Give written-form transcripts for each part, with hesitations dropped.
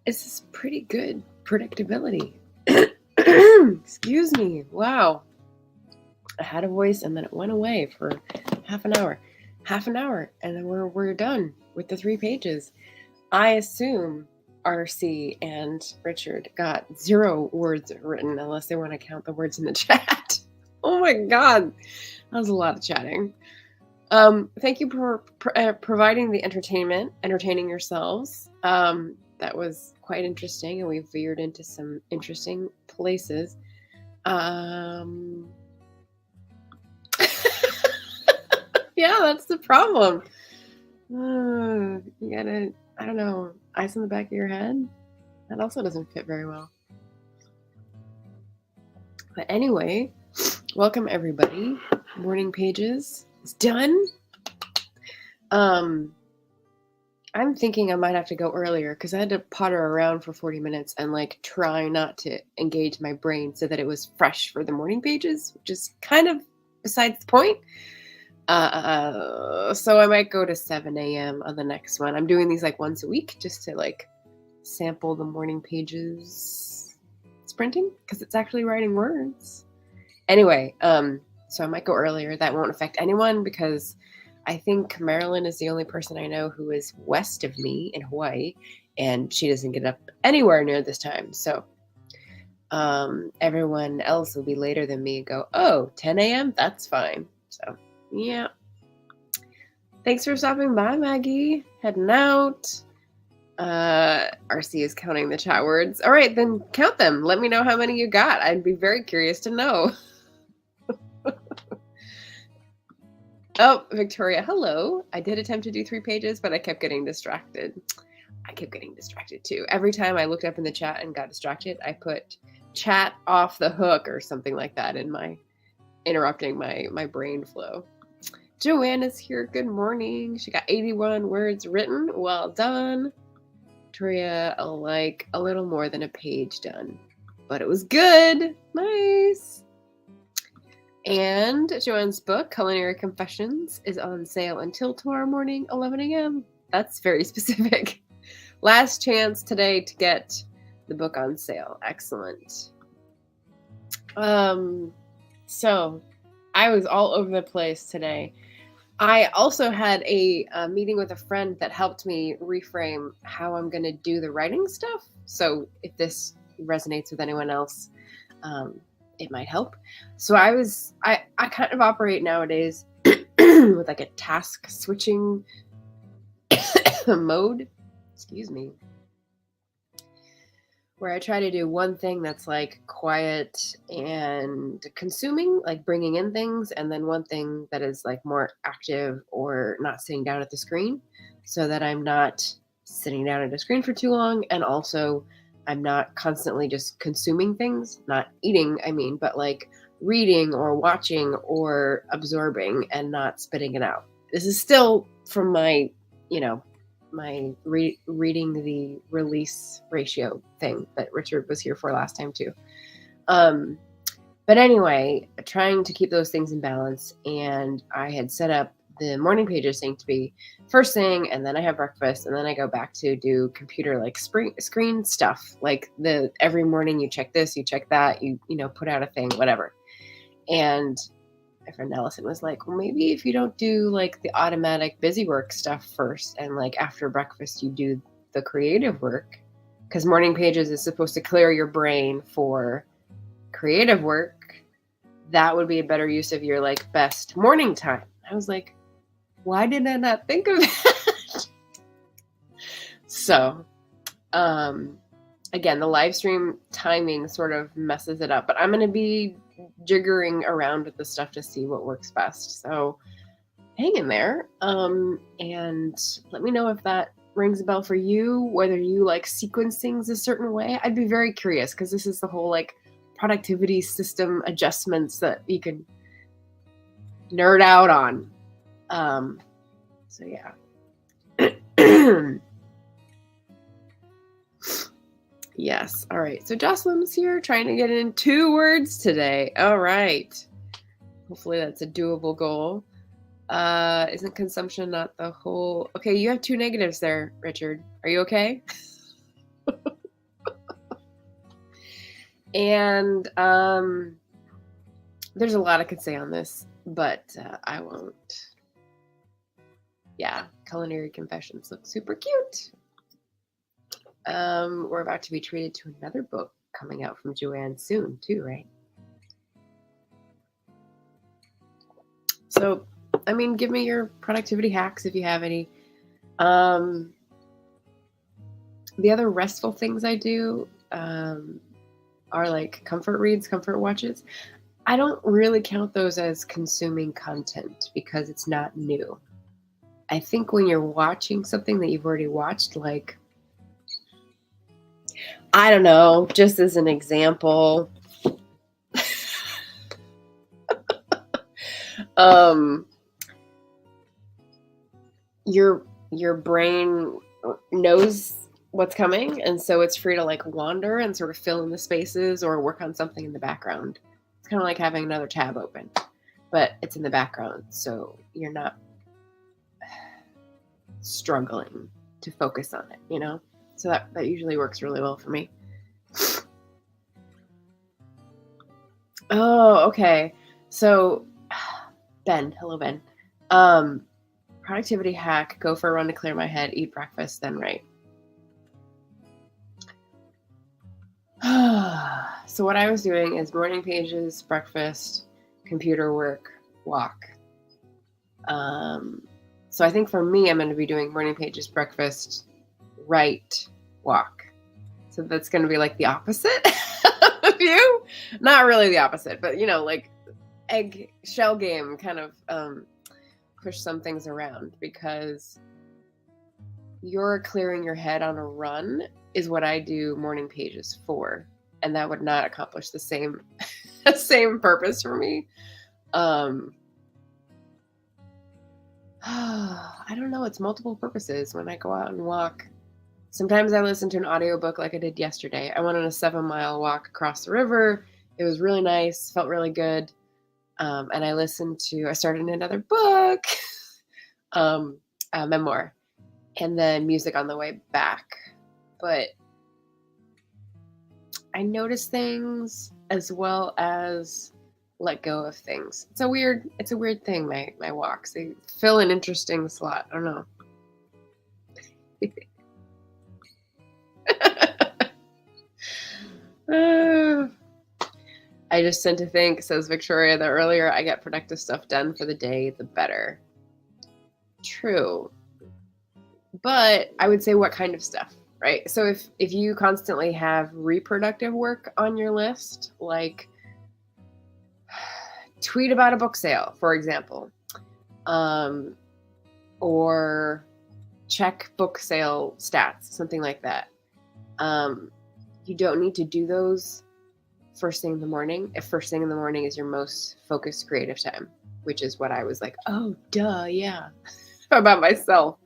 It's pretty good predictability. Excuse me. Wow. I had a voice and then it went away for half an hour. And then we're done with the 3 pages. I assume RC and Richard got 0 words written unless they want to count the words in the chat. Oh my god. That was a lot of chatting. Thank you for providing the entertaining yourselves. That was quite interesting, and we veered into some interesting places. Yeah, that's the problem. You gotta, I don't know, ice on the back of your head? That also doesn't fit very well. But anyway, welcome everybody. Morning Pages is done. I'm thinking I might have to go earlier because I had to potter around for 40 minutes and like try not to engage my brain so that it was fresh for the morning pages, which is kind of besides the point. So I might go to 7 a.m. on the next one. I'm doing these like once a week just to like sample the morning pages sprinting because it's actually writing words. Anyway, so I might go earlier. That won't affect anyone because I think Marilyn is the only person I know who is west of me in Hawaii, and she doesn't get up anywhere near this time. So everyone else will be later than me and go, oh, 10 a.m.? That's fine. So, yeah. Thanks for stopping by, Maggie. Heading out. RC is counting the chat words. All right, then count them. Let me know how many you got. I'd be very curious to know. Oh, Victoria, hello. I did attempt to do 3 pages, but I kept getting distracted. I kept getting distracted too. Every time I looked up in the chat and got distracted, I put chat off the hook or something like that in my interrupting my brain flow. Joanna's here. Good morning. She got 81 words written. Well done. Victoria, like a little more than a page done, but it was good. Nice. And Joanne's book, Culinary Confessions, is on sale until tomorrow morning, 11 a.m. That's very specific. Last chance today to get the book on sale. Excellent. So I was all over the place today. I also had a meeting with a friend that helped me reframe how I'm going to do the writing stuff. So if this resonates with anyone else, it might help. So I kind of operate nowadays with like a task switching mode, excuse me, where I try to do one thing that's like quiet and consuming, like bringing in things, and then one thing that is like more active or not sitting down at the screen, so that I'm not sitting down at a screen for too long, and also I'm not constantly just consuming things, not eating, I mean, but like reading or watching or absorbing and not spitting it out. This is still from my, my reading the release ratio thing that Richard was here for last time too. But anyway, trying to keep those things in balance. And I had set up the morning pages thing to be first thing, and then I have breakfast, and then I go back to do computer like screen stuff. Like every morning you check this, you check that, you put out a thing, whatever. And my friend Allison was like, well, maybe if you don't do like the automatic busy work stuff first, and like after breakfast you do the creative work, because morning pages is supposed to clear your brain for creative work. That would be a better use of your like best morning time. I was like, why did I not think of that? So, again, the live stream timing sort of messes it up, but I'm going to be jiggering around with the stuff to see what works best. So hang in there. And let me know if that rings a bell for you, whether you like sequence things a certain way. I'd be very curious because this is the whole like productivity system adjustments that you can nerd out on. So yeah. Yes. All right. So Jocelyn's here trying to get in 2 words today. All right. Hopefully that's a doable goal. Isn't consumption not the whole... Okay, you have 2 negatives there, Richard. Are you okay? And there's a lot I could say on this, but I won't. Yeah, Culinary Confessions look super cute. We're about to be treated to another book coming out from Joanne soon, too, right? So, I mean, give me your productivity hacks if you have any. The other restful things I do are like comfort reads, comfort watches. I don't really count those as consuming content because it's not new. I think when you're watching something that you've already watched, like, I don't know, just as an example, your brain knows what's coming, and so it's free to like wander and sort of fill in the spaces or work on something in the background. It's kind of like having another tab open, but it's in the background, so you're not struggling to focus on it, you know? So that usually works really well for me. Oh, okay. So Ben, hello Ben. Productivity hack, go for a run to clear my head, eat breakfast, then write. So what I was doing is morning pages, breakfast, computer work, walk. So I think for me, I'm going to be doing morning pages, breakfast, write, walk. So that's going to be like the opposite of you. Not really the opposite, but you know, like egg shell game kind of push some things around, because you're clearing your head on a run is what I do morning pages for. And that would not accomplish the same purpose for me. I don't know. It's multiple purposes when I go out and walk. Sometimes I listen to an audiobook like I did yesterday. I went on a 7-mile walk across the river. It was really nice. Felt really good. And I started another book, a memoir, and then music on the way back. But I notice things as well as let go of things. It's a weird thing, my walks. They fill an interesting slot. I don't know. I just tend to think, says Victoria, the earlier I get productive stuff done for the day, the better. True. But I would say what kind of stuff, right? So if you constantly have reproductive work on your list, like tweet about a book sale, for example, or check book sale stats, something like that. You don't need to do those first thing in the morning, if first thing in the morning is your most focused creative time, which is what I was like, oh, duh, yeah, about myself.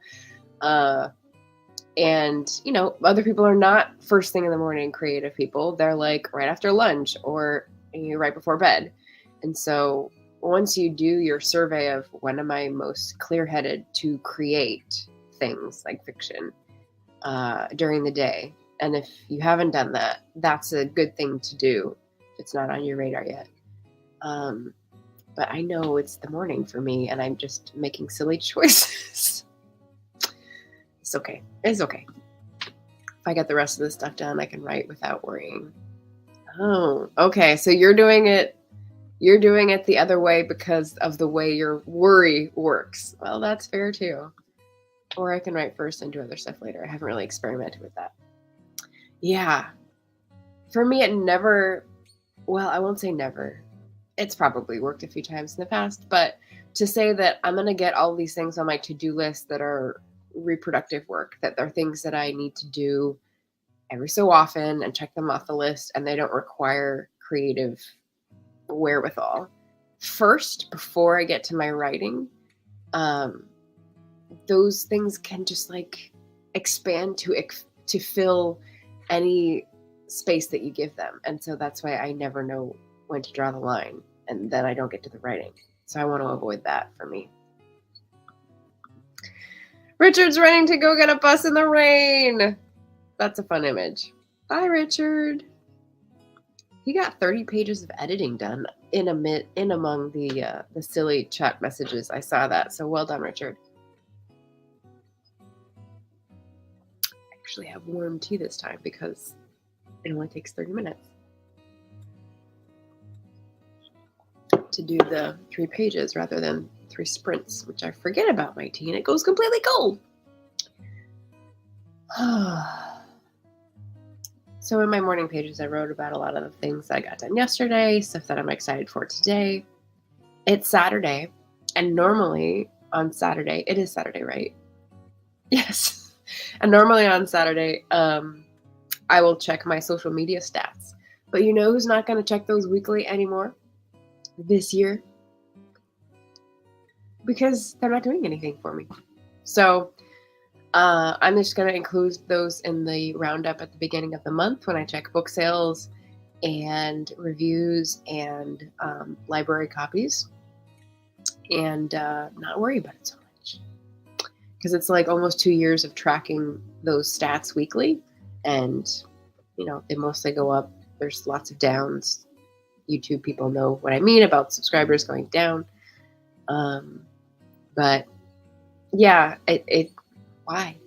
And, you know, other people are not first thing in the morning creative people. They're like right after lunch or right before bed. And so once you do your survey of when am I most clear-headed to create things like fiction during the day, and if you haven't done that, that's a good thing to do if it's not on your radar yet. But I know it's the morning for me, and I'm just making silly choices. It's okay. It's okay. If I get the rest of this stuff done, I can write without worrying. Oh, okay. So you're doing it the other way because of the way your worry works. Well, that's fair too. Or I can write first and do other stuff later. I haven't really experimented with that. Yeah. For me, it never, well, I won't say never. It's probably worked a few times in the past, but to say that I'm going to get all these things on my to-do list that are reproductive work, that they're things that I need to do every so often and check them off the list, and they don't require creative wherewithal. First, before I get to my writing, those things can just like expand to fill any space that you give them. And so that's why I never know when to draw the line, and then I don't get to the writing. So I want to avoid that for me. Richard's running to go get a bus in the rain. That's a fun image. Bye, Richard. He got 30 pages of editing done in among the silly chat messages. I saw that. So well done, Richard. I actually have warm tea this time because it only takes 30 minutes to do the 3 pages rather than 3 sprints, which I forget about my tea and it goes completely cold. So in my morning pages, I wrote about a lot of the things I got done yesterday, stuff that I'm excited for today. It's Saturday, and normally on Saturday, it is Saturday, right? Yes. And normally on Saturday, I will check my social media stats. But you know who's not going to check those weekly anymore this year? Because they're not doing anything for me. So I'm just going to include those in the roundup at the beginning of the month when I check book sales and reviews and library copies, and not worry about it so much. Because it's like almost 2 years of tracking those stats weekly, and they mostly go up. There's lots of downs. YouTube people know what I mean about subscribers going down. But yeah, why?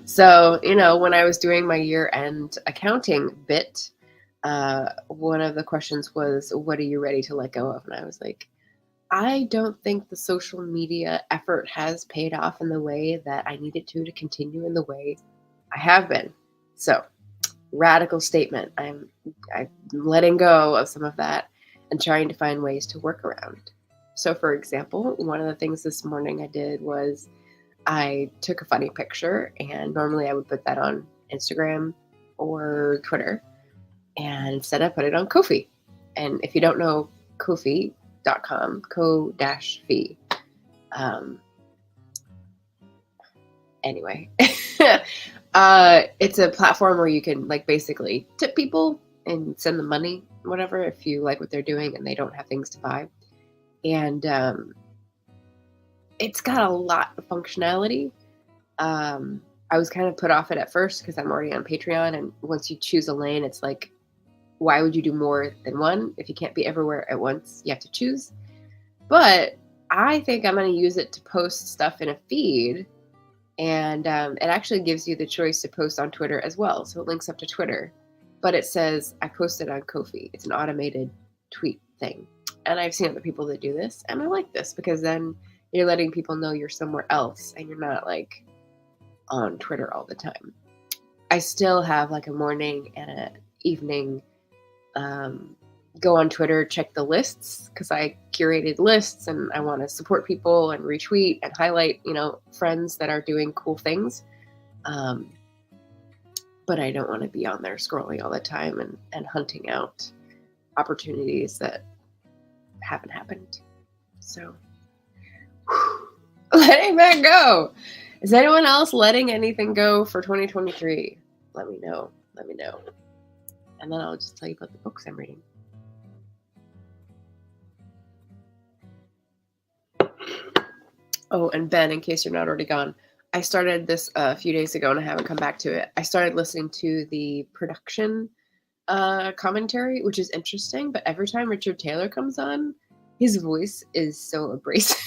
So, when I was doing my year-end accounting bit, one of the questions was, what are you ready to let go of? And I was like, I don't think the social media effort has paid off in the way that I need it to continue in the way I have been. So, radical statement. I'm letting go of some of that and trying to find ways to work around. So, for example, one of the things this morning I did was I took a funny picture, and normally I would put that on Instagram or Twitter, and instead I put it on Ko-fi. And if you don't know Ko-fi.com, ko-fi. Anyway, it's a platform where you can basically tip people and send them money, whatever, if you like what they're doing and they don't have things to buy. And it's got a lot of functionality. I was kind of put off it at first because I'm already on Patreon, and once you choose a lane, it's like, why would you do more than one? If you can't be everywhere at once, you have to choose. But I think I'm going to use it to post stuff in a feed, and it actually gives you the choice to post on Twitter as well. So it links up to Twitter, but it says I posted on Ko-fi. It's an automated tweet thing. And I've seen other people that do this, and I like this because then you're letting people know you're somewhere else and you're not on Twitter all the time. I still have a morning and an evening go on Twitter, check the lists, because I curated lists and I want to support people and retweet and highlight, friends that are doing cool things. But I don't want to be on there scrolling all the time and hunting out opportunities that haven't happened. So letting that go. Is anyone else letting anything go for 2023? Let me know. And then I'll just tell you about the books I'm reading. Oh, and Ben, in case you're not already gone, I started this a few days ago and I haven't come back to it. I started listening to the production commentary, which is interesting, but every time Richard Taylor comes on, his voice is so abrasive.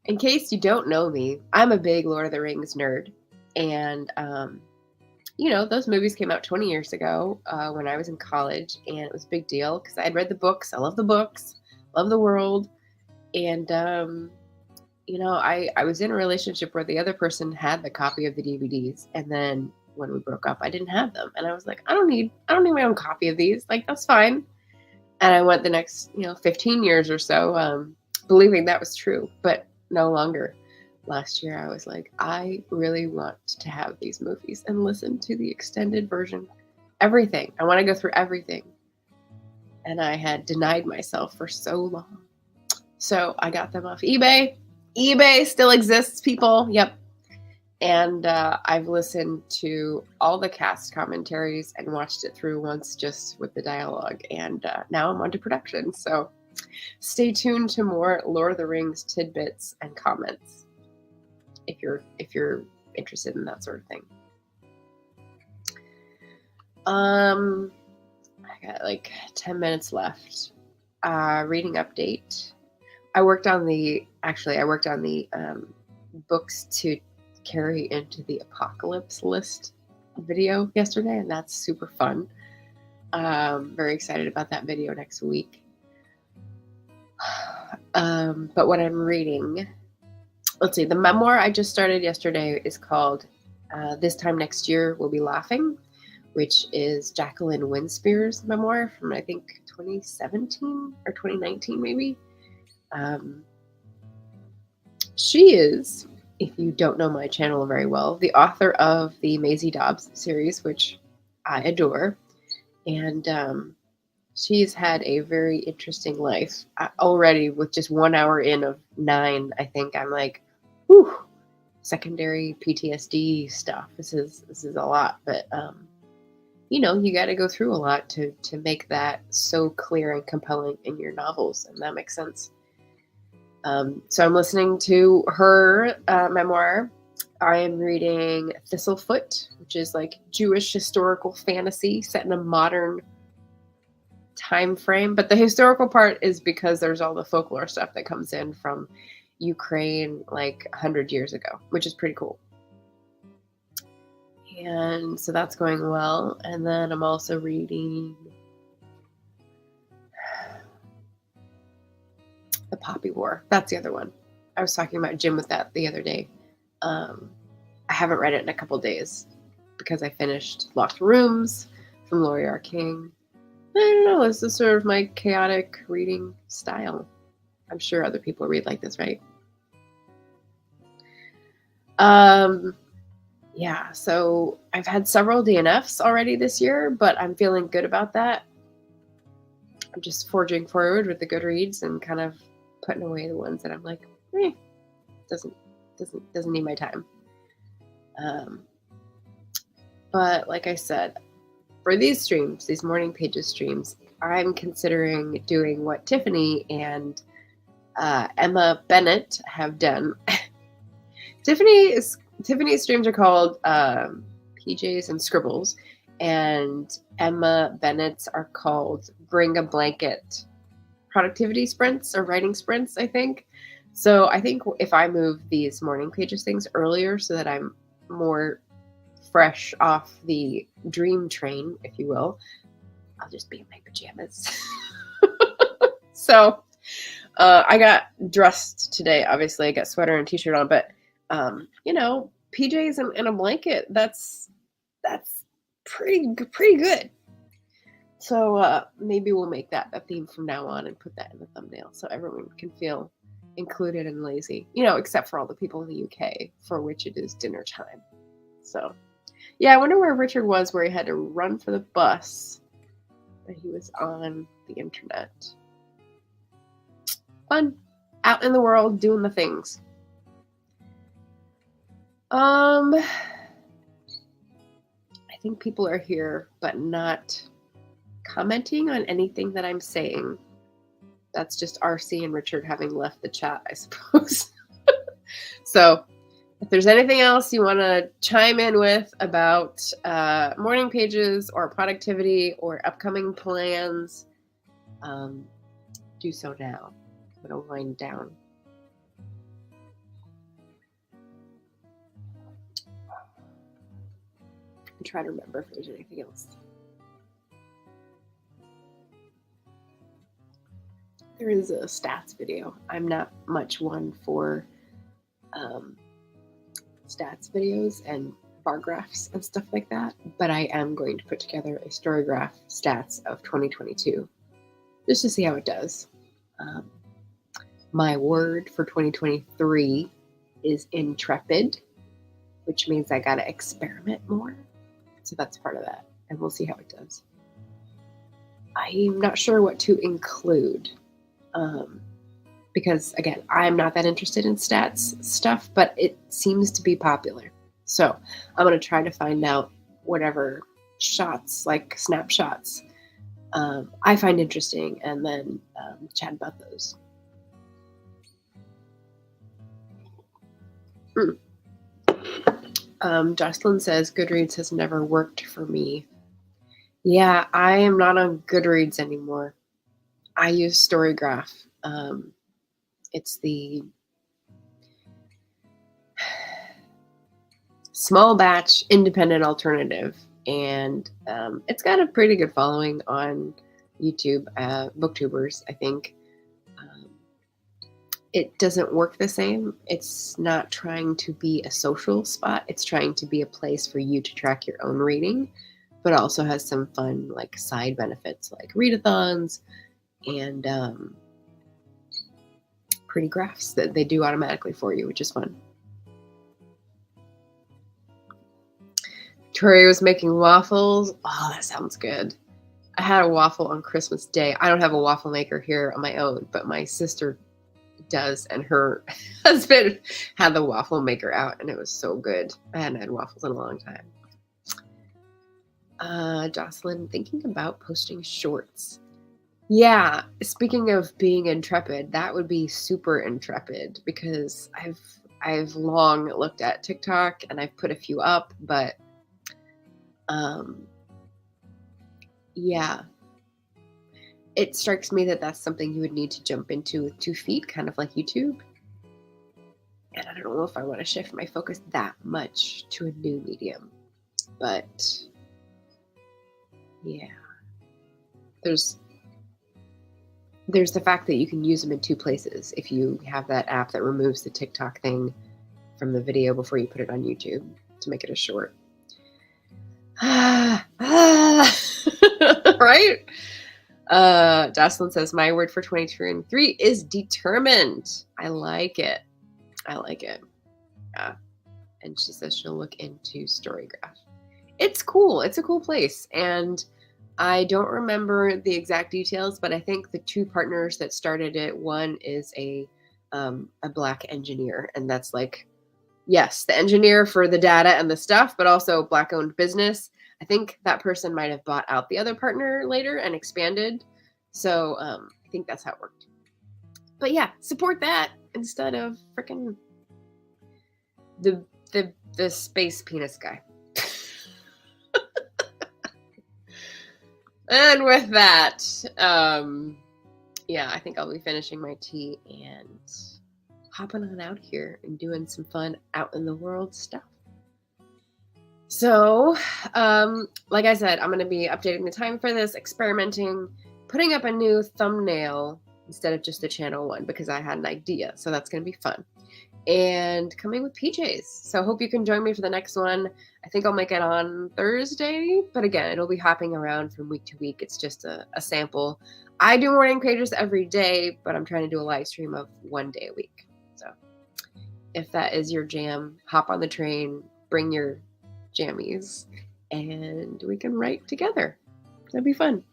In case you don't know me, I'm a big Lord of the Rings nerd. And, those movies came out 20 years ago when I was in college, and it was a big deal because I had read the books. I love the books, love the world. And, I was in a relationship where the other person had the copy of the DVDs. And then when we broke up, I didn't have them. And I was like, I don't need my own copy of these. That's fine. And I went the next, 15 years or so, believing that was true, but no longer. Last year, I was like, I really want to have these movies and listen to the extended version. Everything. I want to go through everything. And I had denied myself for so long. So I got them off eBay. eBay still exists, people. Yep. And I've listened to all the cast commentaries and watched it through once just with the dialogue. And now I'm on to production. So stay tuned to more Lord of the Rings tidbits and comments. If you're interested in that sort of thing. I got like 10 minutes left. Reading update. I worked on the books to carry into the apocalypse list video yesterday, and that's super fun. Very excited about that video next week. But what I'm reading, let's see, the memoir I just started yesterday is called This Time Next Year We'll Be Laughing, which is Jacqueline Winspear's memoir from, I think, 2017 or 2019, maybe. She is, if you don't know my channel very well, the author of the Maisie Dobbs series, which I adore. And she's had a very interesting life. Already, with just 1 hour in of 9, I think I'm like, whew, secondary PTSD stuff. This is a lot, but you know, you got to go through a lot to make that so clear and compelling in your novels, and that makes sense. So I'm listening to her memoir. I am reading Thistlefoot, which is like Jewish historical fantasy set in a modern time frame. But the historical part is because there's all the folklore stuff that comes in from Ukraine like 100 years ago, which is pretty cool. And so that's going well. And then I'm also reading The Poppy War. That's the other one. I was talking about Jim with that the other day. I haven't read it in a couple days because I finished Locked Rooms from Laurie R. King. I don't know. This is sort of my chaotic reading style. I'm sure other people read like this, right? Yeah, so I've had several DNFs already this year, but I'm feeling good about that. I'm just forging forward with the Goodreads and kind of putting away the ones that I'm like, doesn't need my time. But like I said, for these streams, these morning pages streams, I'm considering doing what Tiffany and Emma Bennett have done. Tiffany's streams are called PJs and Scribbles, and Emma Bennett's are called Bring a Blanket productivity sprints or writing sprints, I think. So I think if I move these morning pages things earlier so that I'm more fresh off the dream train, if you will, I'll just be in my pajamas. So I got dressed today. Obviously, I got sweater and t-shirt on, but you know, PJs and a blanket, that's pretty good. So maybe we'll make that a theme from now on and put that in the thumbnail so everyone can feel included and lazy, you know, except for all the people in the UK for which it is dinner time. So yeah, I wonder where Richard was, where he had to run for the bus, but he was on the internet. Fun. Out in the world doing the things. I think people are here, but not commenting on anything that I'm saying. That's just RC and Richard having left the chat, I suppose. So if there's anything else you want to chime in with about morning pages or productivity or upcoming plans, do so now. I'm going to wind down. And try to remember if there's anything else. There is a stats video. I'm not much one for stats videos and bar graphs and stuff like that, but I am going to put together a storygraph stats of 2022 just to see how it does. My word for 2023 is intrepid, which means I gotta experiment more. So that's part of that, and we'll see how it does. I'm not sure what to include. Because again, I'm not that interested in stats stuff, but it seems to be popular. So I'm going to try to find out whatever shots, like snapshots, I find interesting, and then chat about those. Jocelyn says Goodreads has never worked for me. Yeah, I am not on Goodreads anymore. I use Storygraph. It's the small batch independent alternative, and it's got a pretty good following on YouTube, booktubers, I think. It doesn't work the same. It's not trying to be a social spot. It's trying to be a place for you to track your own reading, but also has some fun like side benefits like readathons and pretty graphs that they do automatically for you, which is fun. Victoria was making waffles. Oh, that sounds good. I had a waffle on Christmas Day. I don't have a waffle maker here on my own, but my sister does, and her husband had the waffle maker out, and it was so good. I hadn't had waffles in a long time. Jocelyn, thinking about posting shorts. Yeah, speaking of being intrepid, that would be super intrepid because I've long looked at TikTok and I've put a few up, but yeah, it strikes me that that's something you would need to jump into with 2 feet, kind of like YouTube. And I don't know if I want to shift my focus that much to a new medium, but yeah, there's the fact that you can use them in 2 places if you have that app that removes the TikTok thing from the video before you put it on YouTube to make it a short. Right? Jocelyn says, my word for 2023 is determined. I like it. Yeah. And she says she'll look into Storygraph. It's cool. It's a cool place. And I don't remember the exact details, but I think the 2 partners that started it, one is a Black engineer. And that's like, yes, the engineer for the data and the stuff, but also Black-owned business. I think that person might have bought out the other partner later and expanded. So I think that's how it worked. But yeah, support that instead of freaking the space penis guy. And with that, yeah, I think I'll be finishing my tea and hopping on out here and doing some fun out in the world stuff. So, like I said, I'm going to be updating the time for this, experimenting, putting up a new thumbnail instead of just the channel one because I had an idea. So that's going to be fun. And coming with PJs. So hope you can join me for the next one. I think I'll make it on Thursday, but again, it'll be hopping around from week to week. It's just a sample. I do morning pages every day, but I'm trying to do a live stream of 1 day a week. So if that is your jam, hop on the train, bring your jammies, and we can write together. That'd be fun.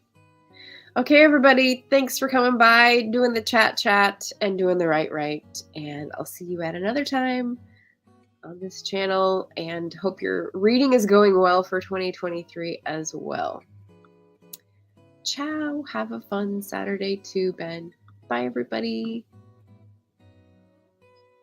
Okay, everybody, thanks for coming by, doing the chat, and doing the write, and I'll see you at another time on this channel, and hope your reading is going well for 2023 as well. Ciao, have a fun Saturday too, Ben. Bye, everybody.